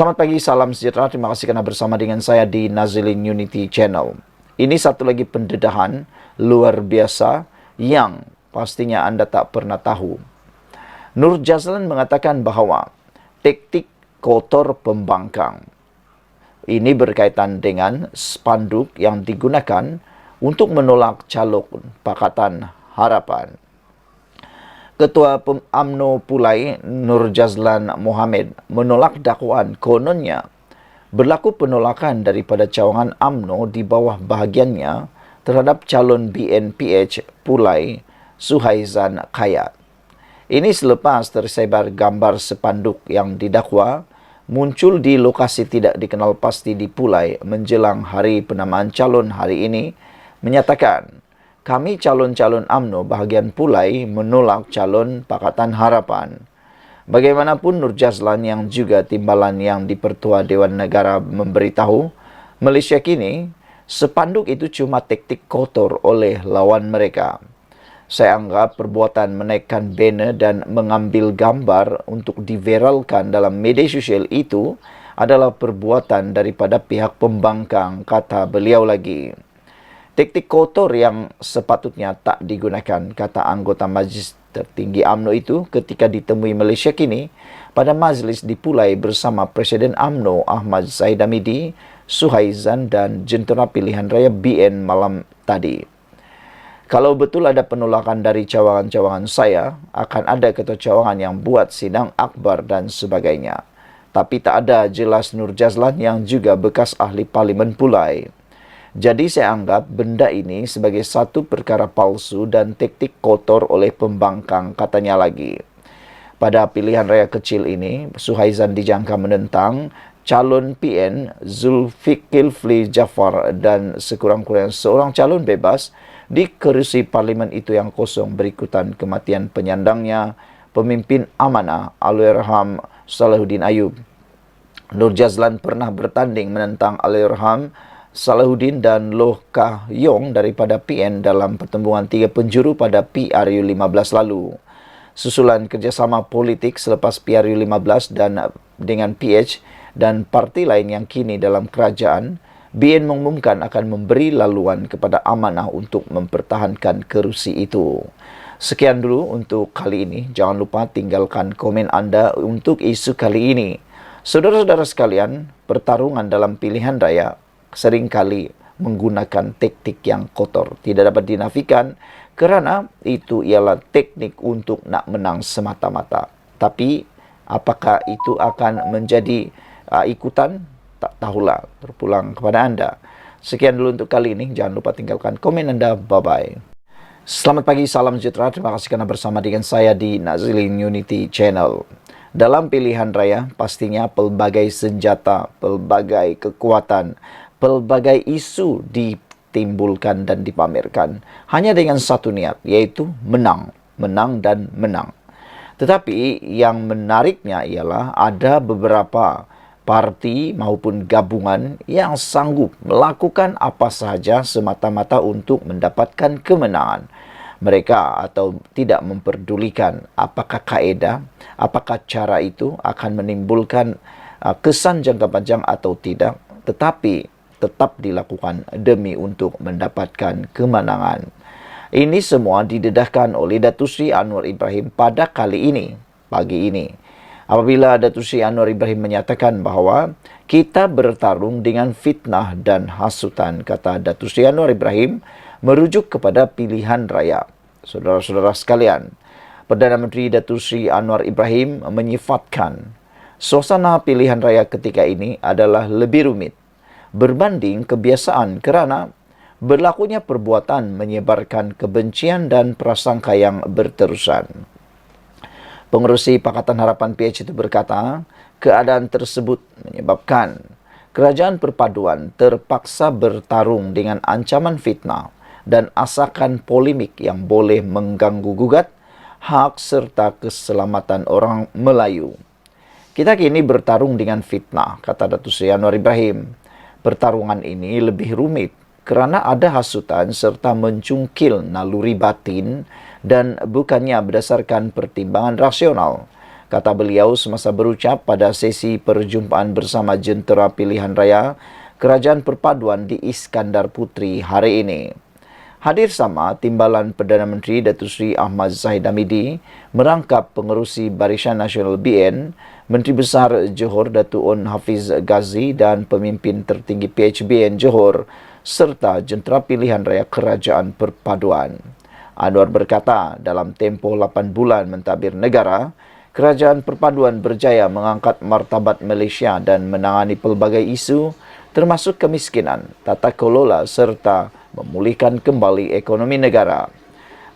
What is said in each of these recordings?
Selamat pagi, salam sejahtera. Terima kasih karena bersama dengan saya di Nazilin Unity Channel. Ini satu lagi pendedahan luar biasa yang pastinya Anda tak pernah tahu. Nur Jazlan mengatakan bahwa taktik kotor pembangkang ini berkaitan dengan spanduk yang digunakan untuk menolak calon Pakatan Harapan. Ketua UMNO Pulai Nur Jazlan Mohammed menolak dakwaan kononnya berlaku penolakan daripada cawangan UMNO di bawah bahagiannya terhadap calon BNPH Pulai Suhaizan Kayat. Ini selepas tersebar gambar spanduk yang didakwa muncul di lokasi tidak dikenal pasti di Pulai menjelang hari penamaan calon hari ini menyatakan, kami calon-calon UMNO bahagian Pulai menolak calon Pakatan Harapan. Bagaimanapun Nur Jazlan yang juga timbalan yang di-Pertua Dewan Negara memberitahu, Malaysia kini spanduk itu cuma taktik kotor oleh lawan mereka. Saya anggap perbuatan menaikkan banner dan mengambil gambar untuk diviralkan dalam media sosial itu adalah perbuatan daripada pihak pembangkang, kata beliau lagi. Taktik kotor yang sepatutnya tak digunakan, kata anggota Majlis Tertinggi UMNO itu ketika ditemui Malaysia kini pada majlis di Pulai bersama Presiden UMNO Ahmad Zahid Hamidi, Suhaizan dan Jentera Pilihan Raya BN malam tadi. Kalau betul ada penolakan dari cawangan-cawangan saya, akan ada ketua cawangan yang buat sidang akbar dan sebagainya. Tapi tak ada jelas Nur Jazlan yang juga bekas ahli parlimen Pulai. Jadi saya anggap benda ini sebagai satu perkara palsu dan taktik kotor oleh pembangkang, katanya lagi. Pada pilihan raya kecil ini, Suhaizan dijangka menentang calon PN Zulkifli Jaafar dan sekurang-kurangnya seorang calon bebas di kerusi parlimen itu yang kosong berikutan kematian penyandangnya, pemimpin amanah Allahyarham Salahuddin Ayub. Nur Jazlan pernah bertanding menentang Allahyarham Salahuddin dan Loh Kah Yong daripada PN dalam pertembungan 3 penjuru pada PRU 15 lalu. Susulan kerjasama politik selepas PRU 15 dan dengan PH dan parti lain yang kini dalam kerajaan, BN mengumumkan akan memberi laluan kepada amanah untuk mempertahankan kerusi itu. Sekian dulu untuk kali ini. Jangan lupa tinggalkan komen anda untuk isu kali ini. Saudara-saudara sekalian, pertarungan dalam pilihan raya seringkali menggunakan teknik yang kotor. Tidak dapat dinafikan kerana itu ialah teknik untuk nak menang semata-mata. Tapi apakah itu akan menjadi ikutan? Tak tahulah. Terpulang kepada anda. Sekian dulu untuk kali ini. Jangan lupa tinggalkan komen anda. Bye-bye. Selamat pagi, salam sejahtera. Terima kasih kerana bersama dengan saya di Nazilin Unity Channel. Dalam pilihan raya, pastinya pelbagai senjata, pelbagai kekuatan, pelbagai isu ditimbulkan dan dipamerkan hanya dengan satu niat, yaitu menang, menang dan menang. Tetapi yang menariknya ialah ada beberapa parti maupun gabungan yang sanggup melakukan apa sahaja semata-mata untuk mendapatkan kemenangan. Mereka atau tidak memperdulikan apakah kaedah, apakah cara itu akan menimbulkan kesan jangka panjang atau tidak, tetapi tetap dilakukan demi untuk mendapatkan kemenangan. Ini semua didedahkan oleh Datuk Seri Anwar Ibrahim pada kali ini, pagi ini. Apabila Datuk Seri Anwar Ibrahim menyatakan bahawa kita bertarung dengan fitnah dan hasutan, kata Datuk Seri Anwar Ibrahim, merujuk kepada pilihan raya. Saudara-saudara sekalian, Perdana Menteri Datuk Seri Anwar Ibrahim menyifatkan suasana pilihan raya ketika ini adalah lebih rumit berbanding kebiasaan kerana berlakunya perbuatan menyebarkan kebencian dan prasangka yang berterusan. Pengerusi Pakatan Harapan PH itu berkata, keadaan tersebut menyebabkan Kerajaan Perpaduan terpaksa bertarung dengan ancaman fitnah dan asakan polemik yang boleh mengganggu-gugat hak serta keselamatan orang Melayu. Kita kini bertarung dengan fitnah, kata Datuk Seri Anwar Ibrahim. Pertarungan ini lebih rumit kerana ada hasutan serta mencungkil naluri batin dan bukannya berdasarkan pertimbangan rasional. kata beliau semasa berucap pada sesi perjumpaan bersama Jentera Pilihan Raya Kerajaan Perpaduan di Iskandar Putri hari ini. Hadir sama Timbalan Perdana Menteri Datuk Seri Ahmad Zahid Hamidi, merangkap pengerusi Barisan Nasional BN, Menteri Besar Johor Datuk On Hafiz Ghazi dan pemimpin tertinggi PHBN Johor serta Jentera Pilihan Raya Kerajaan Perpaduan. Anwar berkata, dalam tempoh 8 bulan mentadbir negara, Kerajaan Perpaduan berjaya mengangkat martabat Malaysia dan menangani pelbagai isu termasuk kemiskinan, tata kelola serta memulihkan kembali ekonomi negara.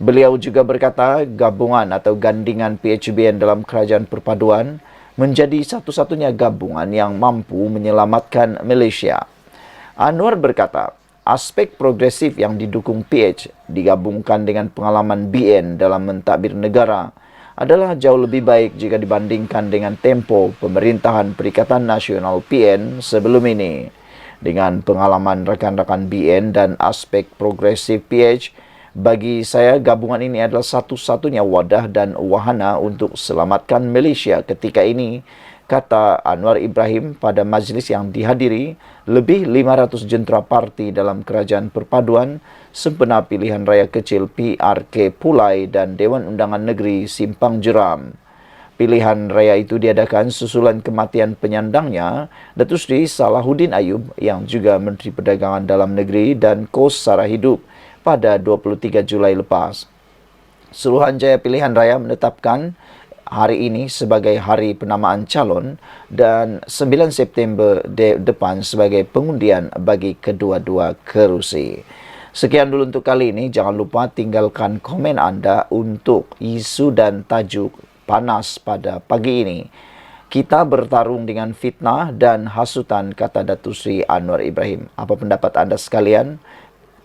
Beliau juga berkata, gabungan atau gandingan PHBN dalam Kerajaan Perpaduan menjadi satu-satunya gabungan yang mampu menyelamatkan Malaysia. Anwar berkata, aspek progresif yang didukung PH digabungkan dengan pengalaman BN dalam mentadbir negara adalah jauh lebih baik jika dibandingkan dengan tempo pemerintahan Perikatan Nasional PN sebelum ini. Dengan pengalaman rakan-rakan BN dan aspek progresif PH, bagi saya gabungan ini adalah satu-satunya wadah dan wahana untuk selamatkan Malaysia ketika ini, kata Anwar Ibrahim pada majlis yang dihadiri lebih 500 jentera parti dalam Kerajaan Perpaduan sempena pilihan raya kecil PRK Pulai dan Dewan Undangan Negeri Simpang Jeram. Pilihan raya itu diadakan susulan kematian penyandangnya, Datuk Seri Salahuddin Ayub yang juga Menteri Perdagangan Dalam Negeri dan Kos Sara Hidup pada 23 Julai lepas. Suruhanjaya Pilihan Raya menetapkan hari ini sebagai hari penamaan calon dan 9 September depan sebagai pengundian bagi kedua-dua kerusi. Sekian dulu untuk kali ini. Jangan lupa tinggalkan komen anda untuk isu dan tajuk panas pada pagi ini. Kita bertarung dengan fitnah dan hasutan, kata Datuk Seri Anwar Ibrahim. Apa pendapat anda sekalian?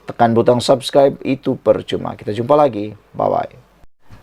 Tekan butang subscribe, itu percuma. Kita jumpa lagi. Bye-bye.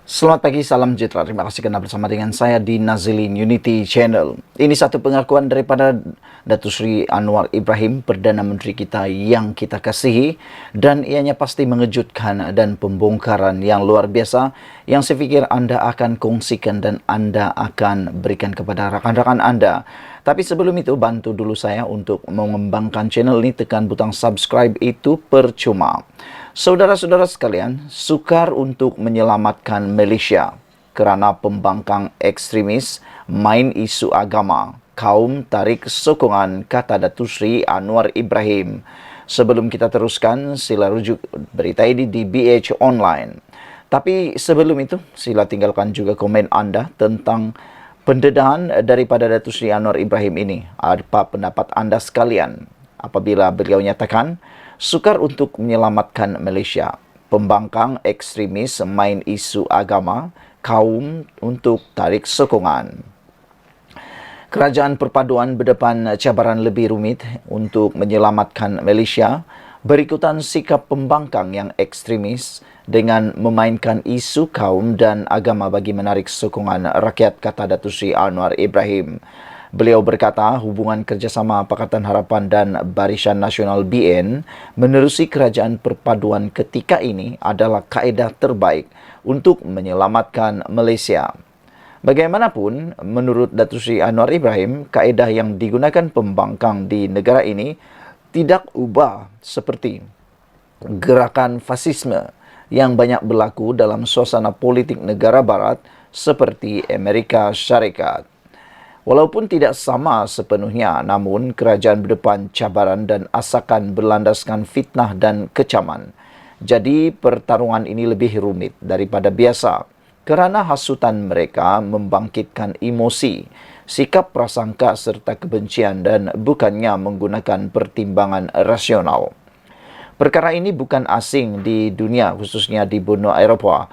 Selamat pagi, salam sejahtera. Terima kasih kerana bersama dengan saya di Nazilin Unity Channel. Ini satu pengakuan daripada Datuk Seri Anwar Ibrahim, Perdana Menteri kita yang kita kasihi, dan ianya pasti mengejutkan dan pembongkaran yang luar biasa yang saya fikir anda akan kongsikan dan anda akan berikan kepada rakan-rakan anda. Tapi sebelum itu, bantu dulu saya untuk mengembangkan channel ini. Tekan butang subscribe, itu percuma. Saudara-saudara sekalian, sukar untuk menyelamatkan Malaysia kerana pembangkang ekstremis main isu agama, kaum tarik sokongan, kata Datuk Seri Anwar Ibrahim. Sebelum kita teruskan, sila rujuk berita ini di BH Online. Tapi sebelum itu, sila tinggalkan juga komen anda tentang pendedahan daripada Datuk Seri Anwar Ibrahim ini. Apa pendapat anda sekalian apabila beliau nyatakan sukar untuk menyelamatkan Malaysia, pembangkang ekstremis main isu agama, kaum untuk tarik sokongan. Kerajaan Perpaduan berdepan cabaran lebih rumit untuk menyelamatkan Malaysia berikutan sikap pembangkang yang ekstremis dengan memainkan isu kaum dan agama bagi menarik sokongan rakyat, kata Datuk Seri Anwar Ibrahim. Beliau berkata hubungan kerjasama Pakatan Harapan dan Barisan Nasional BN menerusi Kerajaan Perpaduan ketika ini adalah kaedah terbaik untuk menyelamatkan Malaysia. Bagaimanapun, menurut Datuk Seri Anwar Ibrahim, kaedah yang digunakan pembangkang di negara ini tidak ubah seperti gerakan fasisme yang banyak berlaku dalam suasana politik negara barat seperti Amerika Syarikat. Walaupun tidak sama sepenuhnya, namun kerajaan berdepan cabaran dan asakan berlandaskan fitnah dan kecaman. Jadi pertarungan ini lebih rumit daripada biasa kerana hasutan mereka membangkitkan emosi, sikap prasangka serta kebencian dan bukannya menggunakan pertimbangan rasional. Perkara ini bukan asing di dunia, khususnya di benua Eropah.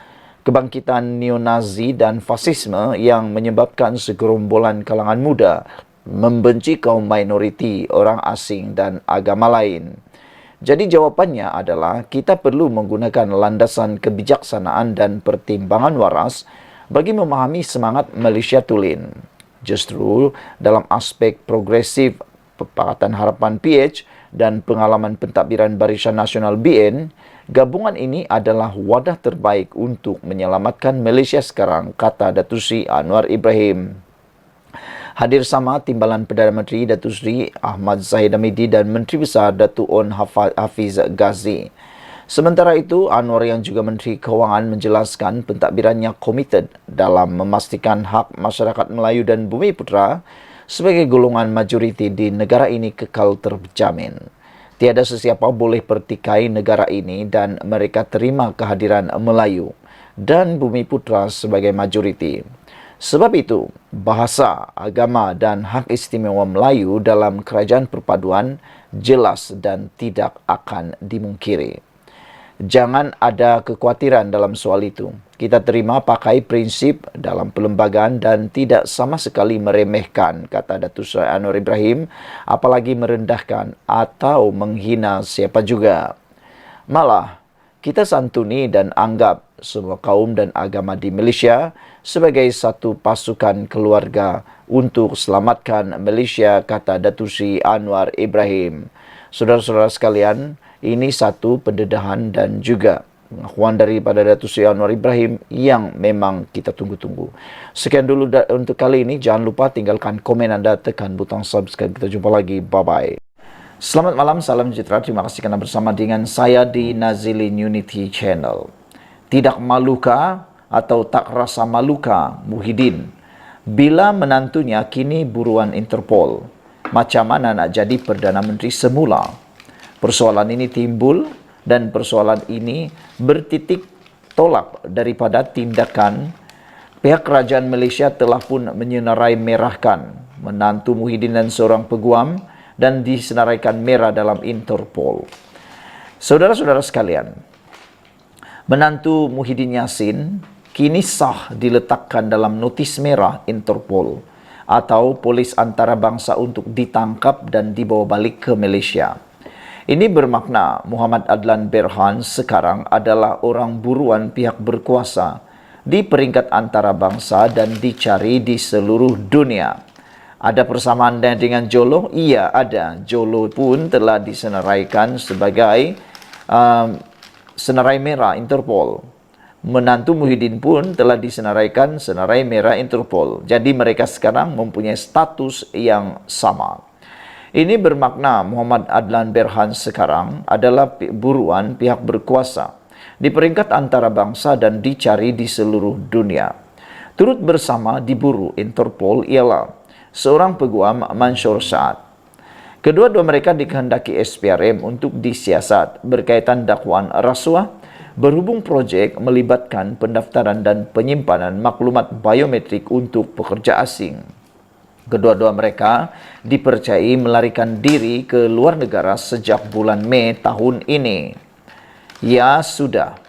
Kebangkitan neo-Nazi dan fasisme yang menyebabkan segerombolan kalangan muda membenci kaum minoriti, orang asing dan agama lain. Jadi jawapannya adalah kita perlu menggunakan landasan kebijaksanaan dan pertimbangan waras bagi memahami semangat Malaysia Tulen. Justru dalam aspek progresif Pakatan Harapan PH dan pengalaman pentadbiran Barisan Nasional BN, gabungan ini adalah wadah terbaik untuk menyelamatkan Malaysia sekarang, kata Datuk Seri Anwar Ibrahim. Hadir sama Timbalan Perdana Menteri Datuk Seri Ahmad Zahid Hamidi dan Menteri Besar Datuk On Hafiz Ghazi. Sementara itu, Anwar yang juga Menteri Kewangan menjelaskan pentadbirannya komited dalam memastikan hak masyarakat Melayu dan Bumiputera sebagai golongan majoriti di negara ini kekal terjamin. Tiada sesiapa boleh pertikai negara ini dan mereka terima kehadiran Melayu dan Bumiputera sebagai majoriti. Sebab itu, bahasa, agama dan hak istimewa Melayu dalam kerajaan perpaduan jelas dan tidak akan dimungkiri. Jangan ada kekhawatiran dalam soal itu. Kita terima pakai prinsip dalam perlembagaan dan tidak sama sekali meremehkan, kata Datuk Seri Anwar Ibrahim, apalagi merendahkan atau menghina siapa juga. Malah, kita santuni dan anggap semua kaum dan agama di Malaysia sebagai satu pasukan keluarga untuk selamatkan Malaysia, kata Datuk Seri Anwar Ibrahim. Saudara-saudara sekalian, ini satu pendedahan dan juga pengakuan daripada Datuk Seri Anwar Ibrahim yang memang kita tunggu-tunggu. Sekian dulu untuk kali ini. Jangan lupa tinggalkan komen anda, tekan butang subscribe. Kita jumpa lagi. Bye-bye. Selamat malam, salam sejahtera. Terima kasih kerana bersama dengan saya di Nazilin Unity Channel. Tidak malukah atau tak rasa malukah Muhyiddin bila menantunya kini buruan Interpol? Macam mana nak jadi Perdana Menteri semula? Persoalan ini timbul dan persoalan ini bertitik tolak daripada tindakan pihak kerajaan Malaysia telah pun menyenarai merahkan menantu Muhyiddin dan seorang peguam dan disenaraikan merah dalam Interpol. Saudara-saudara sekalian, menantu Muhyiddin Yassin kini sah diletakkan dalam notis merah Interpol atau polis antarabangsa untuk ditangkap dan dibawa balik ke Malaysia. Ini bermakna Muhammad Adlan Berhan sekarang adalah orang buruan pihak berkuasa di peringkat antarabangsa dan dicari di seluruh dunia. Ada persamaan dengan Jolo? Iya, ada. Jolo pun telah disenaraikan sebagai senarai merah Interpol. Menantu Muhyiddin pun telah disenaraikan senarai merah Interpol. Jadi mereka sekarang mempunyai status yang sama. Ini bermakna Muhammad Adlan Berhan sekarang adalah buruan pihak berkuasa di peringkat antarabangsa dan dicari di seluruh dunia. Turut bersama diburu Interpol ialah seorang peguam Mansur Saad. Kedua-dua mereka dikehendaki SPRM untuk disiasat berkaitan dakwaan rasuah berhubung projek melibatkan pendaftaran dan penyimpanan maklumat biometrik untuk pekerja asing. Kedua-dua mereka dipercayai melarikan diri ke luar negara sejak bulan Mei tahun ini. Ya sudah,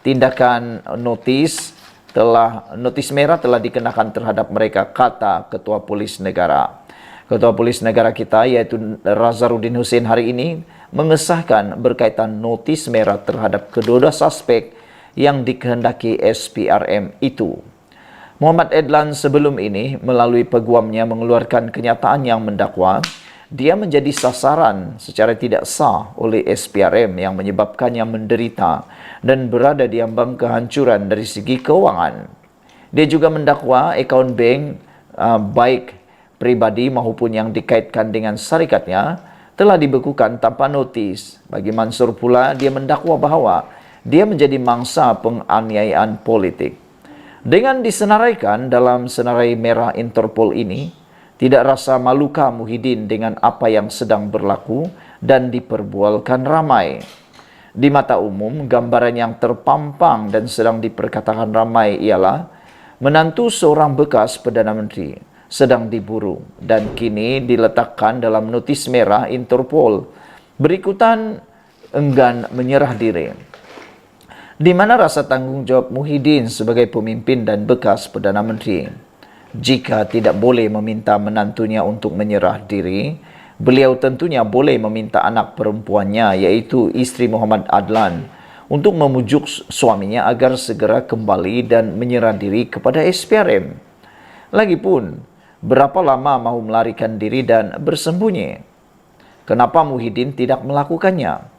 tindakan notis merah telah dikenakan terhadap mereka, kata Ketua Polis Negara. Ketua Polis Negara kita iaitu Razaruddin Hussein hari ini mengesahkan berkaitan notis merah terhadap kedua-dua suspek yang dikehendaki SPRM itu. Muhammad Adlan sebelum ini melalui peguamnya mengeluarkan kenyataan yang mendakwa dia menjadi sasaran secara tidak sah oleh SPRM yang menyebabkannya menderita dan berada di ambang kehancuran dari segi keuangan. Dia juga mendakwa akaun bank baik pribadi maupun yang dikaitkan dengan syarikatnya telah dibekukan tanpa notis. Bagi Mansur pula, dia mendakwa bahawa dia menjadi mangsa penganiayaan politik. Dengan disenaraikan dalam senarai merah Interpol ini, tidak rasa malukah Muhyiddin dengan apa yang sedang berlaku dan diperbualkan ramai. Di mata umum, gambaran yang terpampang dan sedang diperkatakan ramai ialah menantu seorang bekas Perdana Menteri sedang diburu dan kini diletakkan dalam notis merah Interpol. Berikutan enggan menyerah diri. Di mana rasa tanggungjawab Muhyiddin sebagai pemimpin dan bekas Perdana Menteri? Jika tidak boleh meminta menantunya untuk menyerah diri, beliau tentunya boleh meminta anak perempuannya iaitu isteri Muhammad Adlan untuk memujuk suaminya agar segera kembali dan menyerah diri kepada SPRM. Lagipun, berapa lama mahu melarikan diri dan bersembunyi? Kenapa Muhyiddin tidak melakukannya?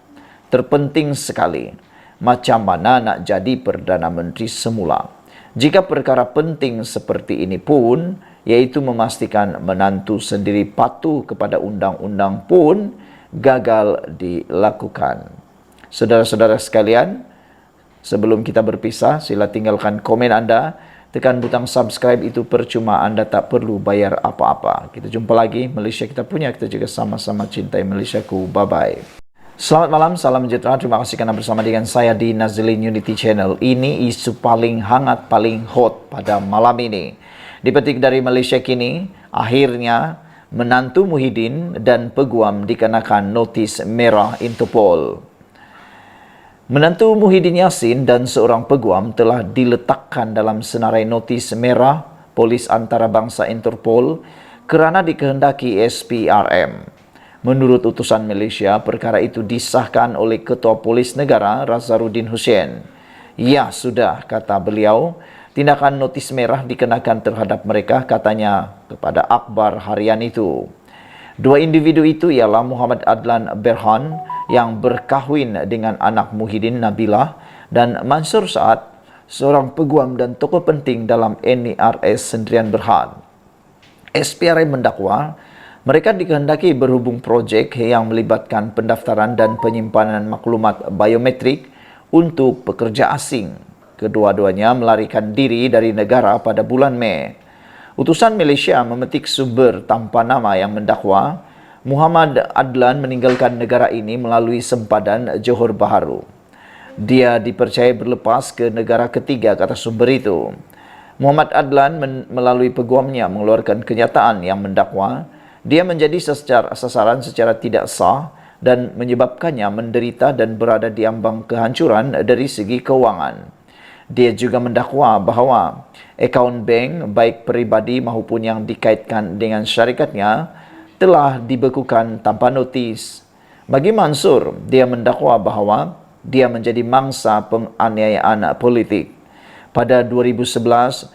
Terpenting sekali, macam mana nak jadi Perdana Menteri semula. Jika perkara penting seperti ini pun, yaitu memastikan menantu sendiri patuh kepada undang-undang pun gagal dilakukan. Saudara-saudara sekalian, sebelum kita berpisah, sila tinggalkan komen anda, tekan butang subscribe, itu percuma, anda tak perlu bayar apa-apa. Kita jumpa lagi, Malaysia kita punya, kita juga sama-sama cintai Malaysiaku. Bye-bye. Selamat malam, salam sejahtera. Terima kasih karena bersama dengan saya di Nazilin Unity Channel. Ini isu paling hangat, paling hot pada malam ini. Dipetik dari Malaysia kini, akhirnya menantu Muhyiddin dan peguam dikenakan notis merah Interpol. Menantu Muhyiddin Yassin dan seorang peguam telah diletakkan dalam senarai notis merah Polis Antarabangsa Interpol kerana dikehendaki SPRM. Menurut utusan Malaysia, perkara itu disahkan oleh Ketua Polis Negara Razarudin Hussein. Ya sudah, kata beliau, tindakan notis merah dikenakan terhadap mereka, katanya kepada akhbar harian itu. Dua individu itu ialah Muhammad Adlan Berhan yang berkahwin dengan anak Muhyiddin Nabilah dan Mansur Saad, seorang peguam dan tokoh penting dalam NIRS Sendirian Berhad. SPRM mendakwa mereka dikehendaki berhubung projek yang melibatkan pendaftaran dan penyimpanan maklumat biometrik untuk pekerja asing. Kedua-duanya melarikan diri dari negara pada bulan Mei. Utusan Malaysia memetik sumber tanpa nama yang mendakwa Muhammad Adlan meninggalkan negara ini melalui sempadan Johor Bahru. Dia dipercayai berlepas ke negara ketiga, kata sumber itu. Muhammad Adlan melalui peguamnya mengeluarkan kenyataan yang mendakwa dia menjadi sasaran secara tidak sah dan menyebabkannya menderita dan berada di ambang kehancuran dari segi keuangan. Dia juga mendakwa bahawa akaun bank baik peribadi maupun yang dikaitkan dengan syarikatnya telah dibekukan tanpa notis. Bagi Mansur, dia mendakwa bahawa dia menjadi mangsa penganiayaan politik. Pada 2011,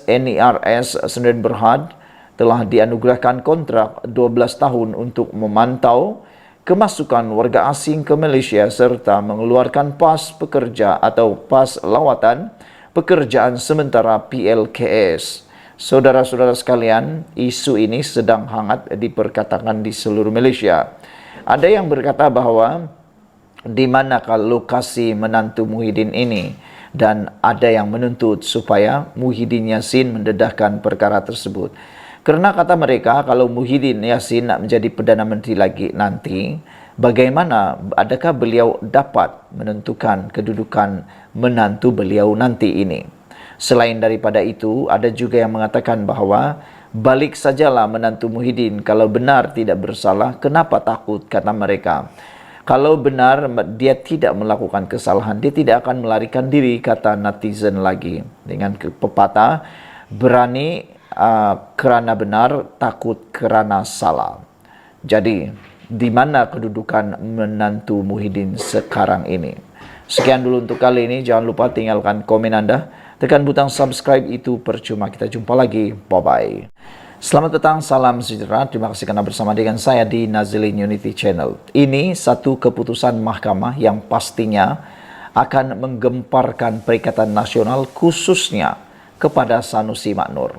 NIRS Sendirian Berhad telah dianugerahkan kontrak 12 tahun untuk memantau kemasukan warga asing ke Malaysia serta mengeluarkan pas pekerja atau pas lawatan pekerjaan sementara PLKS. Saudara-saudara sekalian, isu ini sedang hangat diperkatakan di seluruh Malaysia. Ada yang berkata bahawa di manakah lokasi menantu Muhyiddin ini, dan ada yang menuntut supaya Muhyiddin Yassin mendedahkan perkara tersebut. Kerana kata mereka, kalau Muhyiddin Yassin nak menjadi Perdana Menteri lagi nanti, bagaimana, adakah beliau dapat menentukan kedudukan menantu beliau nanti ini? Selain daripada itu, ada juga yang mengatakan bahawa balik sajalah menantu Muhyiddin, kalau benar tidak bersalah, kenapa takut, kata mereka. Kalau benar dia tidak melakukan kesalahan, dia tidak akan melarikan diri, kata netizen lagi. Dengan pepatah, berani kerana benar, takut kerana salah. Jadi, di mana kedudukan menantu Muhyiddin sekarang ini? Sekian dulu untuk kali ini. Jangan lupa tinggalkan komen anda. Tekan butang subscribe, itu percuma. Kita jumpa lagi. Bye-bye. Selamat petang, salam sejahtera. Terima kasih kerana bersama dengan saya di Nazilin Unity Channel. Ini satu keputusan mahkamah yang pastinya akan menggemparkan Perikatan Nasional, khususnya kepada Sanusi Mak Nur.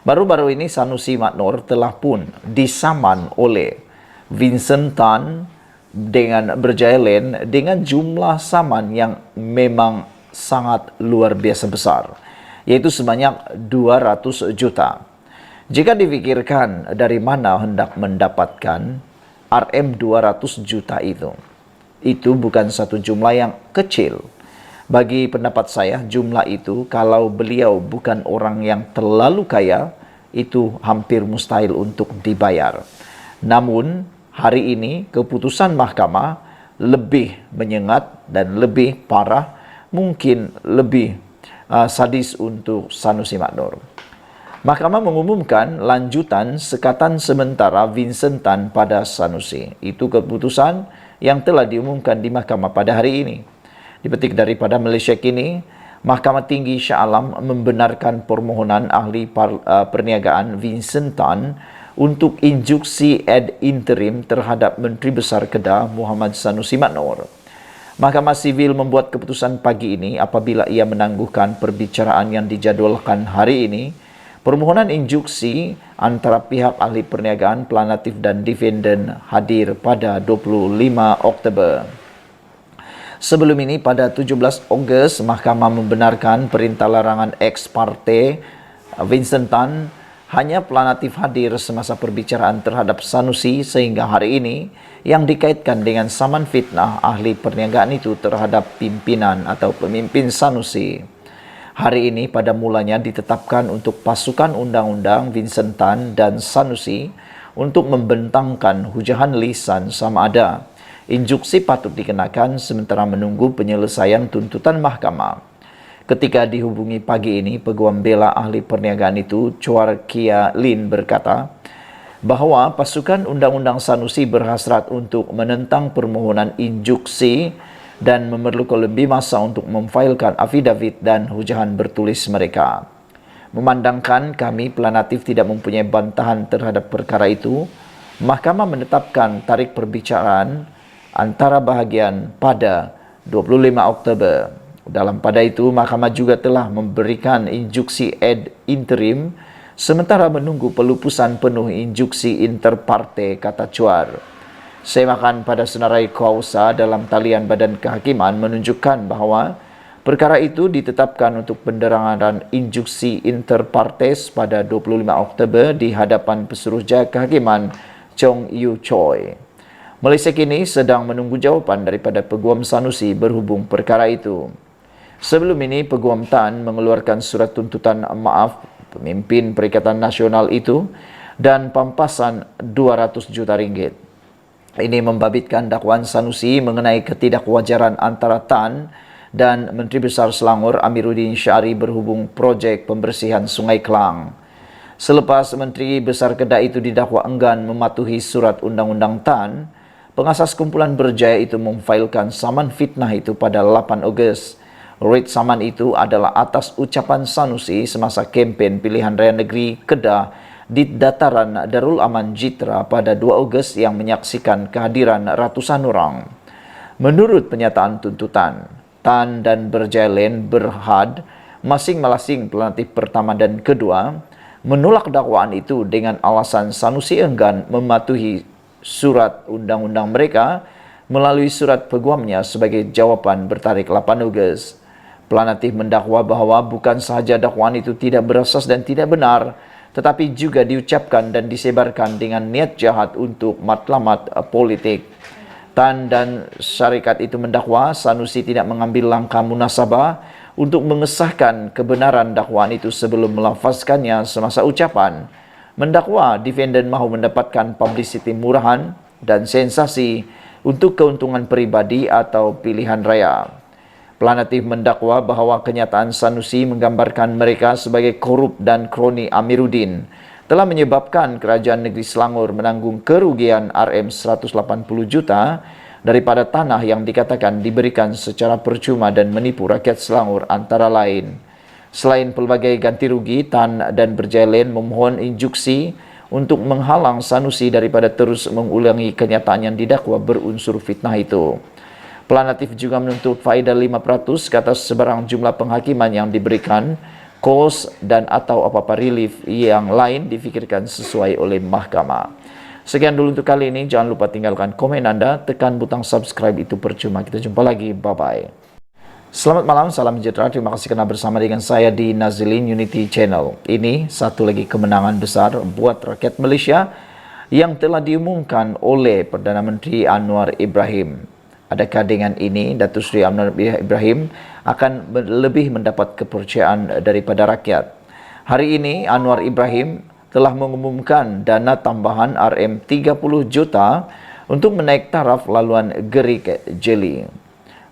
Baru-baru ini Sanusi Mak Nur telah pun disaman oleh Vincent Tan dengan Berjaya Land dengan jumlah saman yang memang sangat luar biasa besar, yaitu sebanyak 200 juta. Jika difikirkan dari mana hendak mendapatkan RM 200 juta itu bukan satu jumlah yang kecil. Bagi pendapat saya, jumlah itu kalau beliau bukan orang yang terlalu kaya, itu hampir mustahil untuk dibayar. Namun, hari ini keputusan mahkamah lebih menyengat dan lebih parah, mungkin lebih sadis untuk Sanusi Mak Nur. Mahkamah mengumumkan lanjutan sekatan sementara Vincent Tan pada Sanusi. Itu keputusan yang telah diumumkan di mahkamah pada hari ini. Dipetik daripada Malaysia kini, Mahkamah Tinggi Shah Alam membenarkan permohonan ahli perniagaan Vincent Tan untuk injuksi ad interim terhadap Menteri Besar Kedah Muhammad Sanusi Maknor. Mahkamah Sivil membuat keputusan pagi ini apabila ia menangguhkan perbicaraan yang dijadwalkan hari ini, permohonan injuksi antara pihak ahli perniagaan, planatif dan defendant hadir pada 25 Oktober. Sebelum ini, pada 17 Ogos, Mahkamah membenarkan perintah larangan ex parte Vincent Tan. Hanya planatif hadir semasa perbicaraan terhadap Sanusi sehingga hari ini yang dikaitkan dengan saman fitnah ahli perniagaan itu terhadap pimpinan atau pemimpin Sanusi. Hari ini pada mulanya ditetapkan untuk pasukan undang-undang Vincent Tan dan Sanusi untuk membentangkan hujahan lisan sama ada injuksi patut dikenakan sementara menunggu penyelesaian tuntutan mahkamah. Ketika dihubungi pagi ini, peguam bela ahli perniagaan itu, Chua Kia Lin, berkata bahawa pasukan undang-undang Sanusi berhasrat untuk menentang permohonan injuksi dan memerlukan lebih masa untuk memfailkan afidavit dan hujahan bertulis mereka. Memandangkan kami planatif tidak mempunyai bantahan terhadap perkara itu, mahkamah menetapkan tarikh perbicaraan antara bahagian pada 25 Oktober. Dalam pada itu, mahkamah juga telah memberikan injuksi ad interim sementara menunggu pelupusan penuh injuksi inter parte, kata Chuar. Semakan pada senarai kuasa dalam talian Badan Kehakiman menunjukkan bahawa perkara itu ditetapkan untuk penderangan injuksi inter partes pada 25 Oktober di hadapan Pesuruhjaya Kehakiman Chong Yu Choi. Malaysia kini sedang menunggu jawapan daripada Peguam Sanusi berhubung perkara itu. Sebelum ini, Peguam Tan mengeluarkan surat tuntutan maaf pemimpin Perikatan Nasional itu dan pampasan 200 juta ringgit. Ini membabitkan dakwaan Sanusi mengenai ketidakwajaran antara Tan dan Menteri Besar Selangor Amiruddin Syari berhubung projek pembersihan Sungai Klang. Selepas Menteri Besar Kedah itu didakwa enggan mematuhi surat undang-undang Tan, pengasas kumpulan berjaya itu memfailkan saman fitnah itu pada 8 Ogos. Writ saman itu adalah atas ucapan Sanusi semasa kempen pilihan raya negeri Kedah di dataran Darul Aman Jitra pada 2 Ogos yang menyaksikan kehadiran ratusan orang. Menurut pernyataan tuntutan, Tan dan Berjaya Len Berhad, masing-masing planatif pertama dan kedua, menolak dakwaan itu dengan alasan Sanusi enggan mematuhi surat undang-undang mereka melalui surat peguamnya sebagai jawapan bertarikh 8 Ogos. Planatif mendakwa bahawa bukan sahaja dakwaan itu tidak berasas dan tidak benar, tetapi juga diucapkan dan disebarkan dengan niat jahat untuk matlamat politik. Tan dan syarikat itu mendakwa Sanusi tidak mengambil langkah munasabah untuk mengesahkan kebenaran dakwaan itu sebelum melafazkannya semasa ucapan. Mendakwa defendant mahu mendapatkan publicity murahan dan sensasi untuk keuntungan peribadi atau pilihan raya. Planatif mendakwa bahawa kenyataan Sanusi menggambarkan mereka sebagai korup dan kroni Amiruddin telah menyebabkan kerajaan negeri Selangor menanggung kerugian RM180 juta daripada tanah yang dikatakan diberikan secara percuma dan menipu rakyat Selangor antara lain. Selain pelbagai ganti rugi, Tan dan Berjaya Len memohon injuksi untuk menghalang Sanusi daripada terus mengulangi kenyataan yang didakwa berunsur fitnah itu. Planatif juga menuntut faedah 5% ke atas sebarang jumlah penghakiman yang diberikan, kos dan atau apa-apa relief yang lain difikirkan sesuai oleh mahkamah. Sekian dulu untuk kali ini. Jangan lupa tinggalkan komen anda, tekan butang subscribe, itu percuma. Kita jumpa lagi. Bye-bye. Selamat malam, salam sejahtera. Terima kasih kerana bersama dengan saya di Nazilin Unity Channel. Ini satu lagi kemenangan besar buat rakyat Malaysia yang telah diumumkan oleh Perdana Menteri Anwar Ibrahim. Adakah dengan ini Datuk Seri Anwar Ibrahim akan lebih mendapat kepercayaan daripada rakyat? Hari ini Anwar Ibrahim telah mengumumkan dana tambahan RM30 juta untuk menaik taraf laluan Gerik Jeli.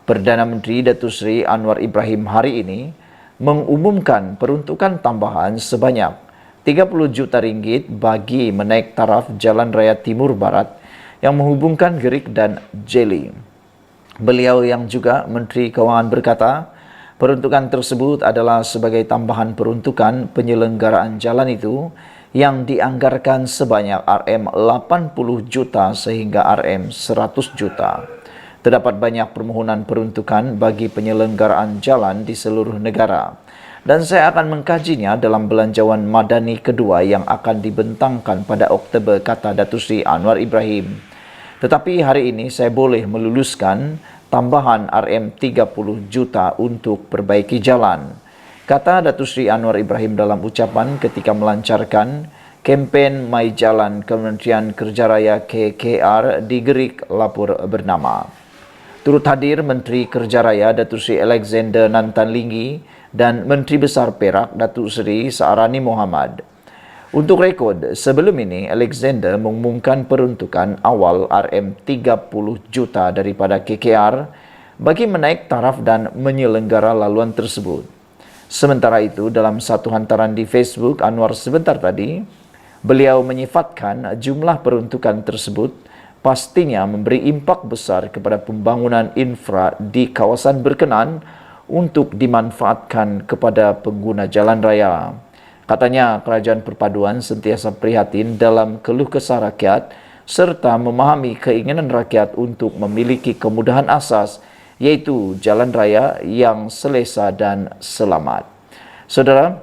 Perdana Menteri Datuk Seri Anwar Ibrahim hari ini mengumumkan peruntukan tambahan sebanyak 30 juta ringgit bagi menaik taraf Jalan Raya Timur Barat yang menghubungkan Gerik dan Jeli. Beliau yang juga Menteri Kewangan berkata, peruntukan tersebut adalah sebagai tambahan peruntukan penyelenggaraan jalan itu yang dianggarkan sebanyak Rm80 juta sehingga Rm100 juta. Terdapat banyak permohonan peruntukan bagi penyelenggaraan jalan di seluruh negara. Dan saya akan mengkajinya dalam belanjawan madani kedua yang akan dibentangkan pada Oktober, kata Datuk Seri Anwar Ibrahim. Tetapi hari ini saya boleh meluluskan tambahan Rm30 juta untuk perbaiki jalan, kata Datuk Seri Anwar Ibrahim dalam ucapan ketika melancarkan kempen My Jalan Kementerian Kerja Raya KKR di Gerik, Lapur bernama. Turut hadir Menteri Kerja Raya Datuk Seri Alexander Nantan Linggi dan Menteri Besar Perak Datuk Seri Saarani Mohamad. Untuk rekod, sebelum ini Alexander mengumumkan peruntukan awal Rm30 juta daripada KKR bagi menaik taraf dan menyelenggara laluan tersebut. Sementara itu, dalam satu hantaran di Facebook Anwar sebentar tadi, beliau menyifatkan jumlah peruntukan tersebut pastinya memberi impak besar kepada pembangunan infra di kawasan berkenan untuk dimanfaatkan kepada pengguna jalan raya. Katanya, kerajaan perpaduan sentiasa prihatin dalam keluh kesah rakyat serta memahami keinginan rakyat untuk memiliki kemudahan asas, yaitu jalan raya yang selesa dan selamat. Saudara,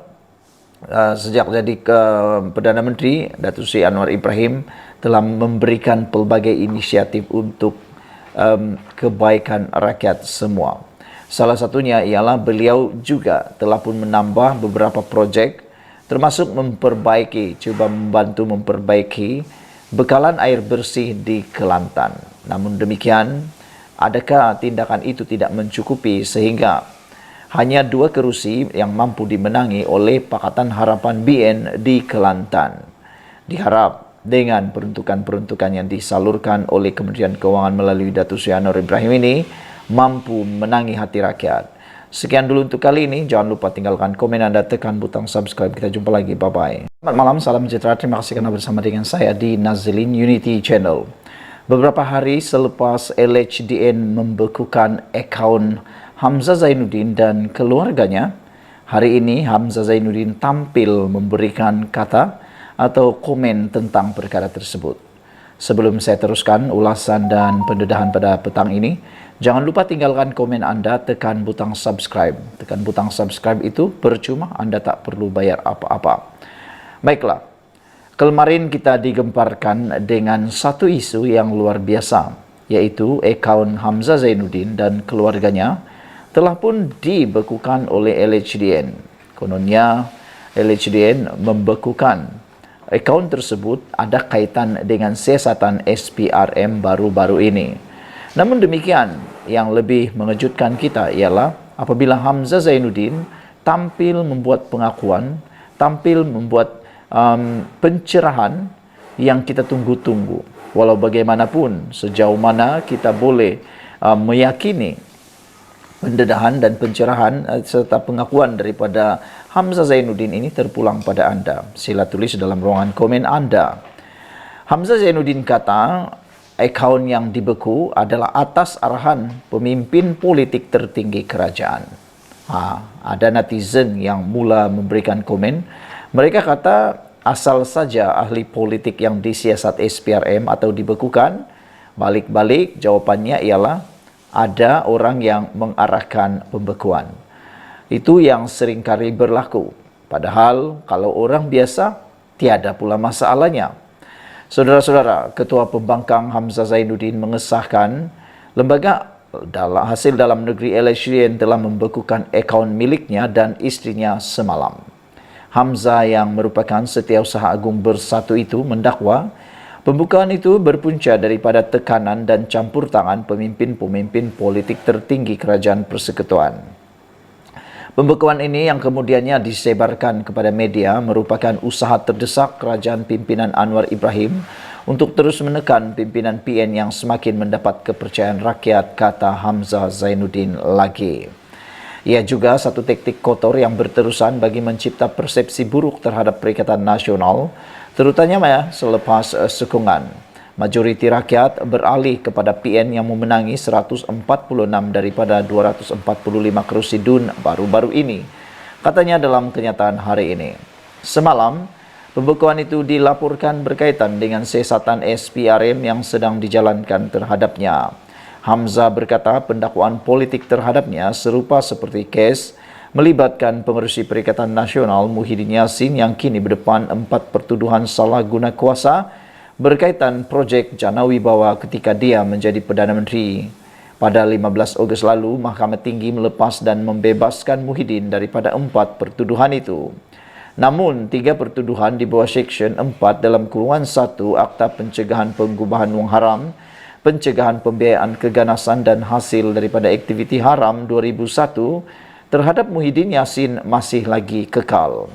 sejak jadi Perdana Menteri, Datuk Seri Anwar Ibrahim telah memberikan pelbagai inisiatif untuk kebaikan rakyat semua. Salah satunya ialah beliau juga telah pun menambah beberapa projek, termasuk cuba membantu memperbaiki bekalan air bersih di Kelantan. Namun demikian, adakah tindakan itu tidak mencukupi sehingga hanya 2 kerusi yang mampu dimenangi oleh Pakatan Harapan BN di Kelantan. Diharap dengan peruntukan-peruntukan yang disalurkan oleh Kementerian Keuangan melalui Datuk Seri Anwar Ibrahim ini mampu menangi hati rakyat. Sekian dulu untuk kali ini. Jangan lupa tinggalkan komen Anda, tekan butang subscribe. Kita jumpa lagi. Bye-bye. Selamat malam, salam sejahtera. Terima kasih kerana bersama dengan saya di Nazilin Unity Channel. Beberapa hari selepas LHDN membekukan akaun Hamzah Zainuddin dan keluarganya, hari ini Hamzah Zainuddin tampil memberikan kata atau komen tentang perkara tersebut. Sebelum saya teruskan ulasan dan pendedahan pada petang ini, jangan lupa tinggalkan komen Anda, tekan butang subscribe. Tekan butang subscribe itu percuma, Anda tak perlu bayar apa-apa. Baiklah, kemarin kita digemparkan dengan satu isu yang luar biasa, yaitu akaun Hamzah Zainuddin dan keluarganya telah pun dibekukan oleh LHDN. Kononnya LHDN membekukan akaun tersebut ada kaitan dengan siasatan SPRM baru-baru ini. Namun demikian, yang lebih mengejutkan kita ialah apabila Hamzah Zainuddin tampil membuat pengakuan, tampil membuat pencerahan yang kita tunggu-tunggu. Walau bagaimanapun, sejauh mana kita boleh meyakini pendedahan dan pencerahan serta pengakuan daripada Hamzah Zainuddin ini terpulang pada Anda. Sila tulis dalam ruangan komen Anda. Hamzah Zainuddin kata akaun yang dibeku adalah atas arahan pemimpin politik tertinggi kerajaan. Ada netizen yang mula memberikan komen. Mereka kata asal saja ahli politik yang disiasat SPRM atau dibekukan. Balik-balik jawapannya ialah ada orang yang mengarahkan pembekuan. Itu yang seringkali berlaku. Padahal kalau orang biasa, tiada pula masalahnya. Saudara-saudara, Ketua Pembangkang Hamzah Zainuddin mengesahkan lembaga hasil dalam negeri LHDN telah membekukan akaun miliknya dan istrinya semalam. Hamzah yang merupakan Setiausaha Agung Bersatu itu mendakwa pembukaan itu berpunca daripada tekanan dan campur tangan pemimpin-pemimpin politik tertinggi Kerajaan Persekutuan. Pembekuan ini yang kemudiannya disebarkan kepada media merupakan usaha terdesak kerajaan pimpinan Anwar Ibrahim untuk terus menekan pimpinan PN yang semakin mendapat kepercayaan rakyat, kata Hamzah Zainuddin lagi. Ia juga satu taktik kotor yang berterusan bagi mencipta persepsi buruk terhadap Perikatan Nasional, terutama selepas sokongan majoriti rakyat beralih kepada PN yang memenangi 146 daripada 245 kerusi DUN baru-baru ini. Katanya dalam kenyataan hari ini. Semalam, Pembekuan itu dilaporkan berkaitan dengan siasatan SPRM yang sedang dijalankan terhadapnya. Hamzah berkata pendakwaan politik terhadapnya serupa seperti kes melibatkan pengerusi Perikatan Nasional Muhyiddin Yassin yang kini berdepan 4 pertuduhan salah guna kuasa berkaitan projek Jana Wibawa ketika dia menjadi Perdana Menteri. Pada 15 Ogos lalu, Mahkamah Tinggi melepas dan membebaskan Muhyiddin daripada 4 pertuduhan itu. Namun, 3 pertuduhan di bawah Seksyen 4 dalam kurungan 1 Akta Pencegahan Pengubahan Wang Haram, Pencegahan Pembiayaan Keganasan dan Hasil daripada Aktiviti Haram 2001 terhadap Muhyiddin Yassin masih lagi kekal.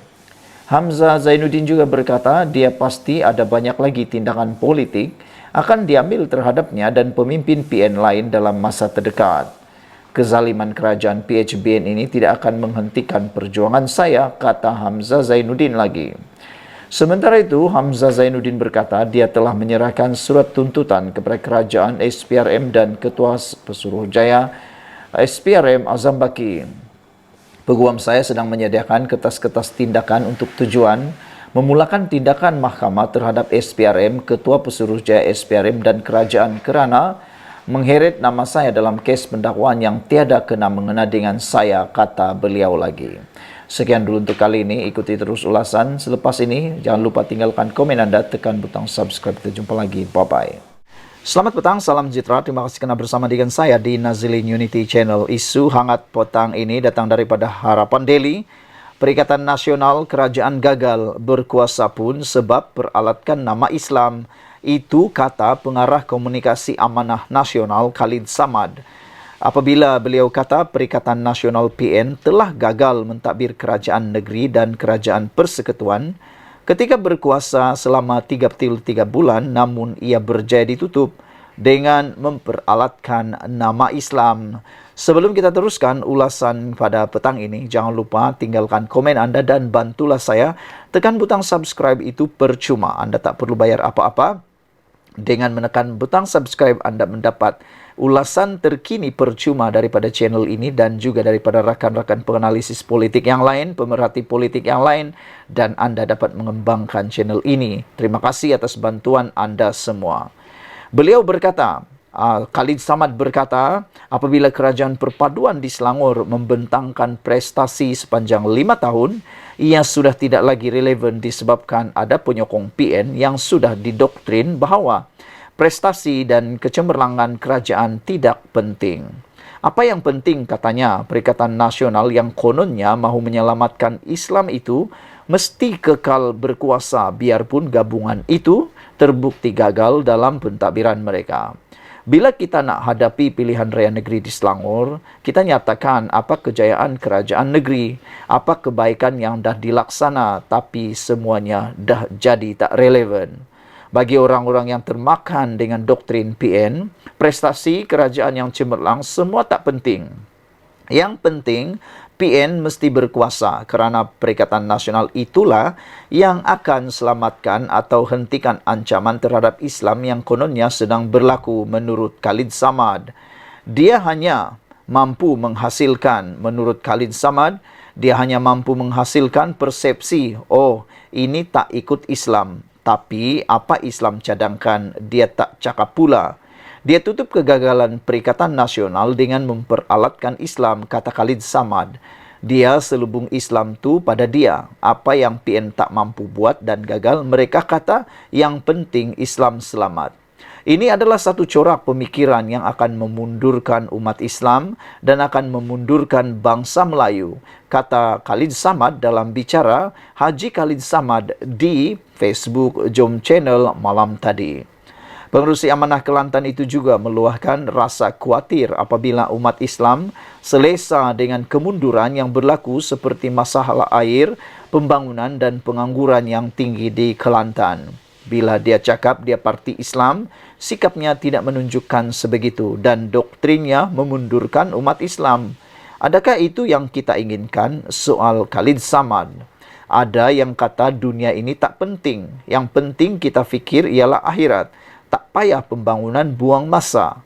Hamzah Zainuddin juga berkata dia pasti ada banyak lagi tindakan politik akan diambil terhadapnya dan pemimpin PN lain dalam masa terdekat. Kezaliman kerajaan PHBN ini tidak akan menghentikan perjuangan saya, kata Hamzah Zainuddin lagi. Sementara itu, Hamzah Zainuddin berkata dia telah menyerahkan surat tuntutan kepada kerajaan SPRM dan Ketua Pesuruhjaya SPRM Azam Baki. Peguam saya sedang menyediakan kertas-kertas tindakan untuk tujuan memulakan tindakan mahkamah terhadap SPRM, Ketua Pesuruhjaya SPRM dan kerajaan kerana mengheret nama saya dalam kes pendakwaan yang tiada kena mengena dengan saya, kata beliau lagi. Sekian dulu untuk kali ini. Ikuti terus ulasan selepas ini. Jangan lupa tinggalkan komen Anda, tekan butang subscribe. Kita jumpa lagi. Bye-bye. Selamat petang, salam sejahtera. Terima kasih kerana bersama dengan saya di Nazilin Unity Channel. Isu hangat petang ini datang daripada Harapan Daily. Perikatan Nasional Kerajaan gagal berkuasa pun sebab peralatkan nama Islam. Itu kata pengarah komunikasi Amanah Nasional Khalid Samad. Apabila beliau kata Perikatan Nasional PN telah gagal mentadbir kerajaan negeri dan kerajaan persekutuan ketika berkuasa selama 33 bulan, namun ia berjaya ditutup dengan memperalatkan nama Islam. Sebelum kita teruskan ulasan pada petang ini, jangan lupa tinggalkan komen Anda dan bantulah saya. Tekan butang subscribe, itu percuma. Anda tak perlu bayar apa-apa. Dengan menekan butang subscribe, Anda mendapat ulasan terkini percuma daripada channel ini dan juga daripada rakan-rakan penganalisis politik yang lain, pemerhati politik yang lain, dan Anda dapat mengembangkan channel ini. Terima kasih atas bantuan Anda semua. Beliau berkata, Khalid Samad berkata, apabila kerajaan perpaduan di Selangor membentangkan prestasi sepanjang 5 tahun, ia sudah tidak lagi relevan disebabkan ada penyokong PN yang sudah didoktrin bahawa prestasi dan kecemerlangan kerajaan tidak penting. Apa yang penting, katanya, Perikatan Nasional yang kononnya mahu menyelamatkan Islam itu mesti kekal berkuasa biarpun gabungan itu terbukti gagal dalam pentadbiran mereka. Bila kita nak hadapi pilihan raya negeri di Selangor, kita nyatakan apa kejayaan kerajaan negeri, apa kebaikan yang dah dilaksana, tapi semuanya dah jadi tak relevan. Bagi orang-orang yang termakan dengan doktrin PN, prestasi kerajaan yang cemerlang semua tak penting. Yang penting, PN mesti berkuasa kerana Perikatan Nasional itulah yang akan selamatkan atau hentikan ancaman terhadap Islam yang kononnya sedang berlaku menurut Khalid Samad. Dia hanya mampu menghasilkan, menurut Khalid Samad, dia hanya mampu menghasilkan persepsi, oh ini tak ikut Islam. Tapi apa Islam cadangkan, dia tak cakap pula. Dia tutup kegagalan Perikatan Nasional dengan memperalatkan Islam, kata Khalid Samad. Dia selubung Islam tu pada dia. Apa yang PN tak mampu buat dan gagal, mereka kata yang penting Islam selamat. Ini adalah satu corak pemikiran yang akan memundurkan umat Islam dan akan memundurkan bangsa Melayu, kata Khalid Samad dalam bicara Haji Khalid Samad di Facebook Jom Channel malam tadi. Pengerusi Amanah Kelantan itu juga meluahkan rasa khawatir apabila umat Islam selesa dengan kemunduran yang berlaku seperti masalah air, pembangunan dan pengangguran yang tinggi di Kelantan. Bila dia cakap dia parti Islam, sikapnya tidak menunjukkan sebegitu dan doktrinnya memundurkan umat Islam. Adakah itu yang kita inginkan? Soal Khalid Samad. Ada yang kata dunia ini tak penting. Yang penting kita fikir ialah akhirat. Tak payah pembangunan, buang masa.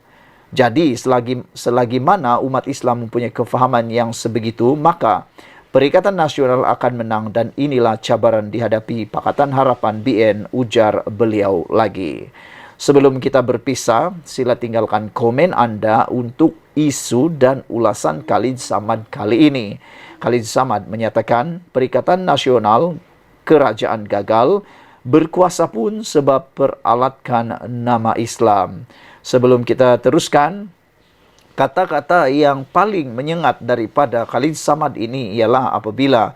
Jadi selagi mana umat Islam mempunyai kefahaman yang sebegitu, maka Perikatan Nasional akan menang dan inilah cabaran dihadapi Pakatan Harapan BN, ujar beliau lagi. Sebelum kita berpisah, sila tinggalkan komen Anda untuk isu dan ulasan Khalid Samad kali ini. Khalid Samad menyatakan Perikatan Nasional kerajaan gagal, berkuasa pun sebab peralatkan nama Islam. Sebelum kita teruskan, kata-kata yang paling menyengat daripada Khalid Samad ini ialah apabila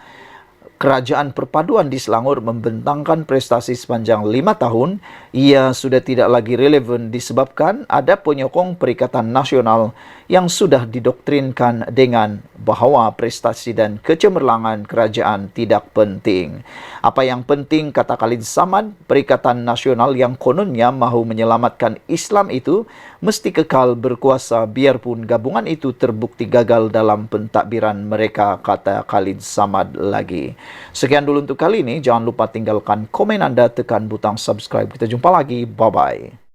Kerajaan Perpaduan di Selangor membentangkan prestasi sepanjang 5 tahun, ia sudah tidak lagi relevan disebabkan ada penyokong Perikatan Nasional yang sudah didoktrinkan dengan bahawa prestasi dan kecemerlangan kerajaan tidak penting. Apa yang penting, kata Khalid Samad, Perikatan Nasional yang kononnya mahu menyelamatkan Islam itu mesti kekal berkuasa biarpun gabungan itu terbukti gagal dalam pentadbiran mereka, kata Khalid Samad lagi. Sekian dulu untuk kali ini. Jangan lupa tinggalkan komen Anda, tekan butang subscribe. Kita jumpa lagi. Bye-bye.